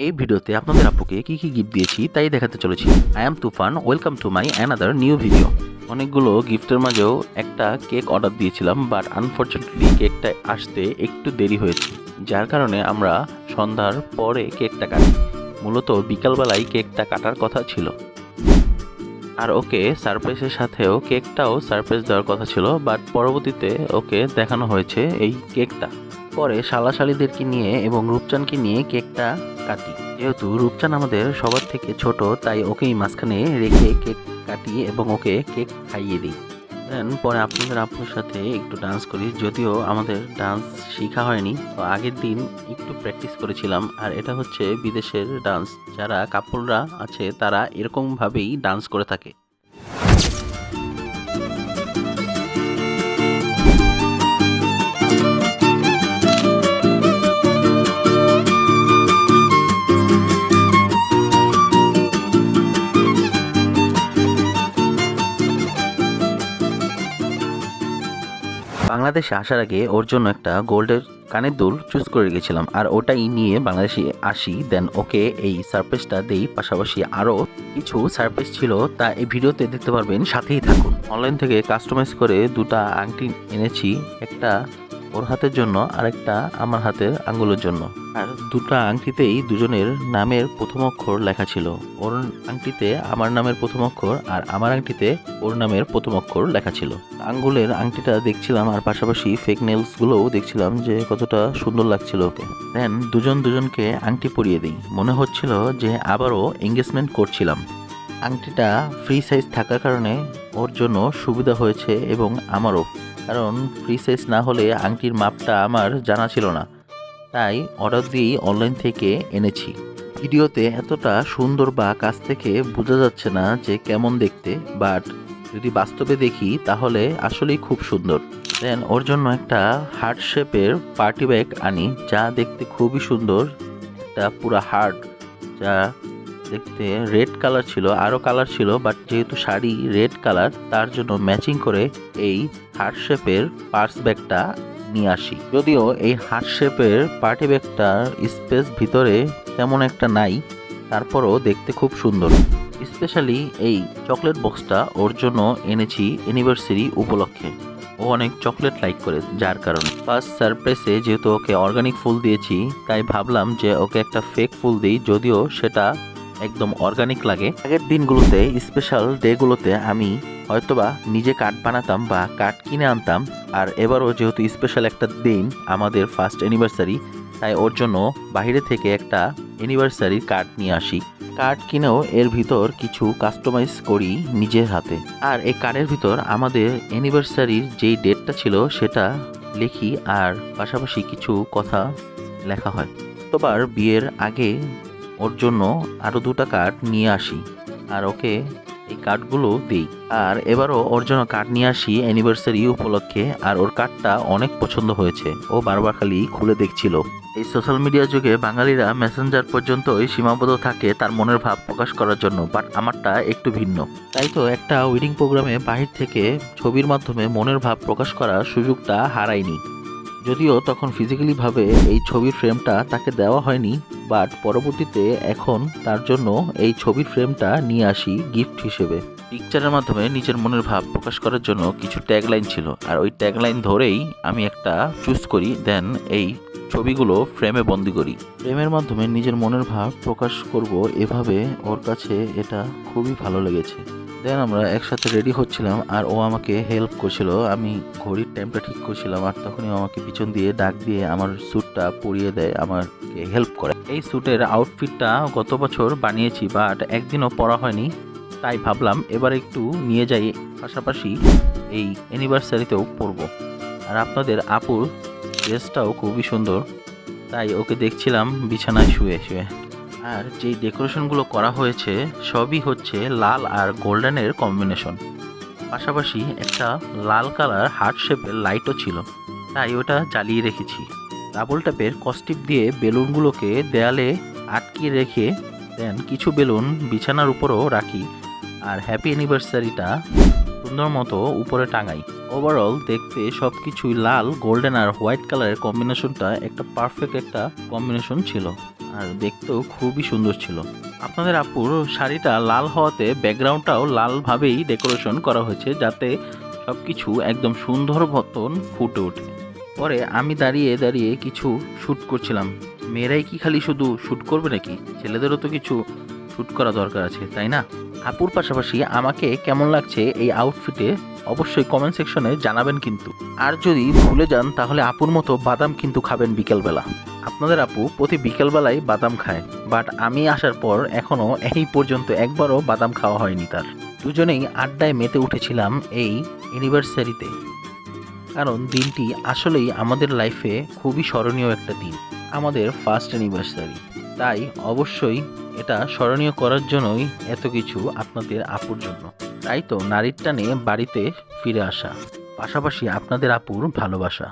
এই ভিডিওতে আপনাদের আপুকে কি কি গিফট দিয়েছি তাই দেখাতে চলেছি। I am Toofan, welcome to my another new video. অনেকগুলো গিফটের মাঝেও একটা কেক অর্ডার দিয়েছিলাম, বাট আনফরচুনেটলি কেকটা আসতে একটু দেরি হয়েছে, যার কারণে আমরা সন্ধ্যার পরে কেকটা কাটি। মূলত বিকালবেলায় কেকটা কাটার কথা ছিল, আর ওকে সারপ্রাইজের সাথেও কেকটাও সারপ্রাইজ দেওয়ার কথা ছিল, বাট পরবর্তীতে ওকে দেখানো হয়েছে এই কেকটা। পরে শালাশালিদেরকে নিয়ে এবং রূপচানকে নিয়ে কেকটা কাটি। যেহেতু রূপচান আমাদের সবার থেকে ছোট, তাই ওকেই মাঝখানে রেখে কেক কাটি এবং ওকে কেক খাইয়ে দিই। পরে আপনাদের আপুর সাথে একটু ডান্স করি, যদিও আমাদের ডান্স শেখা হয়নি, তো আগের দিন একটু প্র্যাকটিস করেছিলাম। আর এটা হচ্ছে বিদেশের ডান্স, যারা কাপলরা আছে তারা এরকমভাবেই ডান্স করে থাকে। বাংলাদেশে আসার আগে ওর জন্য একটা গোল্ডের কানের দুল চুজ করে রেখেছিলাম, আর ওটাই নিয়ে বাংলাদেশে আসি। দেন ওকে এই সারপ্রাইজটা দেই, পাশাপাশি আরও কিছু সারপ্রাইজ ছিল, তা এই ভিডিওতে দেখতে পারবেন, সাথেই থাকুন। অনলাইন থেকে কাস্টমাইজ করে দুটা আংটি এনেছি, একটা ওর হাতের জন্য আর একটা আমার হাতের আঙ্গুলের জন্য। আর দুটো আংটিতেই দুজনের নামের প্রথম অক্ষর লেখা ছিল। ওর আংটিতে আমার নামের প্রথম অক্ষর, আর আমার আংটিতে ওর নামের প্রথম অক্ষর লেখা ছিল। আঙ্গুলের আংটিটা দেখছিলাম, আর পাশাপাশি ফেক নেলস গুলোও দেখছিলাম যে কতটা সুন্দর লাগছিল ওকে। দেন দুজনকে আংটি পরিয়ে দিই, মনে হচ্ছিল যে আবারও এঙ্গেজমেন্ট করছিলাম। আংটিটা ফ্রি সাইজ থাকার কারণে ওর জন্য সুবিধা হয়েছে এবং আমারও, কারণ ফ্রি সাইজ না হলে আংটির মাপটা আমার জানা ছিল না, তাই অর্ডার দিয়েই অনলাইন থেকে এনেছি। ভিডিওতে এতটা সুন্দর বা কাছ থেকে বোঝা যাচ্ছে না যে কেমন দেখতে, বাট যদি বাস্তবে দেখি তাহলে আসলেই খুব সুন্দর। দেন ওর জন্য একটা হার্ট শেপের পার্টি ব্যাগ আনি, যা দেখতে খুবই সুন্দর, একটা পুরা হার্ট, যা দেখতে রেড কালার ছিল, আরও কালার ছিল, বাট যেহেতু শাড়ি রেড কালার, তার জন্য ম্যাচিং করে এই হার্ট শেপের পার্স ব্যাগটা নিয়ে আসি। যদিও এই হার্ট শেপের পার্টি ব্যাগটার স্পেস ভিতরে তেমন একটা নাই, তারপরও দেখতে খুব সুন্দর। স্পেশালি এই চকলেট বক্সটা ওর জন্য এনেছি অ্যানিভার্সারি উপলক্ষে। ও অনেক চকলেট লাইক করে, যার কারণে ফার্স্ট সারপ্রাইজে যেহেতু ওকে অর্গানিক ফুল দিয়েছি, তাই ভাবলাম যে ওকে একটা ফেক ফুল দিই, যদিও সেটা একদম অর্গানিক লাগে। আগের দিনগুলোতে, স্পেশাল ডেগুলোতে আমি হয়তোবা নিজে কার্ড বানাতাম বা কার্ড কিনে আনতাম, আর এবারও যেহেতু স্পেশাল একটা দিন, আমাদের ফার্স্ট অ্যানিভার্সারি, তাই ওর জন্য বাইরে থেকে একটা অ্যানিভার্সারি কার্ড নিয়ে আসি। কার্ড কিনেও এর ভিতর কিছু কাস্টমাইজ করি নিজের হাতে, আর এই কার্ডের ভিতর আমাদের অ্যানিভার্সারির যেই ডেটটা ছিল সেটা লিখি, আর পাশাপাশি কিছু কথা লেখা হয়। তোবার বিয়ের আগে ওর জন্য আরও দুটো কার্ড নিয়ে আসি, আর ওকে এই কার্ডগুলো দিই। আর এবারও ওর জন্য কার্ড নিয়ে আসি অ্যানিভার্সারি উপলক্ষে, আর ওর কার্ডটা অনেক পছন্দ হয়েছে, ও বারবার খালি খুলে দেখছিল। এই সোশ্যাল মিডিয়া যুগে বাঙালিরা মেসেঞ্জার পর্যন্তই সীমাবদ্ধ থাকে তার মনের ভাব প্রকাশ করার জন্য, বাট আমারটা একটু ভিন্ন। তাই তো একটা ওয়েডিং প্রোগ্রামে বাহির থেকে ছবির মাধ্যমে মনের ভাব প্রকাশ করার সুযোগটা হারাইনি। যদিও তখন ফিজিক্যালিভাবে এই ছবির ফ্রেমটা তাকে দেওয়া হয়নি, বাট পরবর্তীতে এখন তার জন্য এই ছবির ফ্রেমটা নিয়ে আসি গিফট হিসেবে। পিকচারের মাধ্যমে নিজের মনের ভাব প্রকাশ করার জন্য কিছু ট্যাগলাইন ছিল, আর ওই ট্যাগলাইন ধরেই আমি একটা চুজ করি, দেন এই ছবিগুলো ফ্রেমে বন্দি করি। ফ্রেমের মাধ্যমে নিজের মনের ভাব প্রকাশ করব, এভাবে ওর কাছে এটা খুবই ভালো লেগেছে। দেন আমরা একসাথে রেডি হচ্ছিলাম, আর ও আমাকে হেল্প করছিল। আমি ঘড়ির টাইমটা ঠিক করছিলাম, আর তখনই আমাকে পিছন দিয়ে ডাক দিয়ে আমার স্যুটটা পরিয়ে দেয়, আমাকে হেল্প করে। এই স্যুটের আউটফিটটা গত বছর বানিয়েছি, বাট একদিনও পরা হয়নি, তাই ভাবলাম এবার একটু নিয়ে যাই, পাশাপাশি এই অ্যানিভার্সারিতেও পরবো। আর আপনাদের আপুর ড্রেসটাও খুবই সুন্দর, তাই ওকে দেখছিলাম বিছানায় শুয়ে শুয়ে। আর যেই ডেকোরেশনগুলো করা হয়েছে সবই হচ্ছে লাল আর গোল্ডেনের কম্বিনেশন, পাশাপাশি একটা লাল কালার হার্ট শেপের লাইটও ছিল, তাই ওটা জ্বালিয়ে রেখেছি। ডাবল ট্যাপের কস্টিপ দিয়ে বেলুনগুলোকে দেয়ালে আটকিয়ে রেখে, দেন কিছু বেলুন বিছানার উপরও রাখি, আর হ্যাপি অ্যানিভার্সারিটা সুন্দর মতো উপরে টাঙাই। ওভারঅল দেখতে সব কিছুই লাল, গোল্ডেন আর হোয়াইট কালারের কম্বিনেশনটা একটা পারফেক্ট একটা কম্বিনেশন ছিল। আর দেখতেও খুবই সুন্দর ছিল। আপনাদের আপুর শাড়িটা লাল হওয়াতে ব্যাকগ্রাউন্ডটাও লালভাবেই ডেকোরেশন করা হয়েছে, যাতে সব কিছু একদম সুন্দর মতন ফুটে ওঠে। পরে আমি দাঁড়িয়ে দাঁড়িয়ে কিছু শ্যুট করছিলাম। মেয়েরাই কি খালি শুধু শ্যুট করবে নাকি? ছেলেদেরও তো কিছু শ্যুট করা দরকার আছে, তাই না? আপুর পাশাপাশি আমাকে কেমন লাগছে এই আউটফিটে অবশ্যই কমেন্ট সেকশনে জানাবেন কিন্তু। আর যদি ভুলে যান তাহলে আপুর মতো বাদাম কিন্তু খাবেন বিকেলবেলা। আপনাদের আপু প্রতি বিকেলবেলায় বাদাম খায়, বাট আমি আসার পর এখনও এই পর্যন্ত একবারও বাদাম খাওয়া হয়নি তার। দুজনেই আড্ডায় মেতে উঠেছিলাম এই অ্যানিভার্সারিতে, কারণ দিনটি আসলেই আমাদের লাইফে খুবই স্মরণীয় একটা দিন, আমাদের ফার্স্ট অ্যানিভার্সারি। তাই অবশ্যই এটা স্মরণীয় করার জন্যই এত কিছু আপনাদের আপুর জন্য। তাই তো নারীর টানে বাড়িতে ফিরে আসা, পাশাপাশি আপনাদের আপুর ভালোবাসা।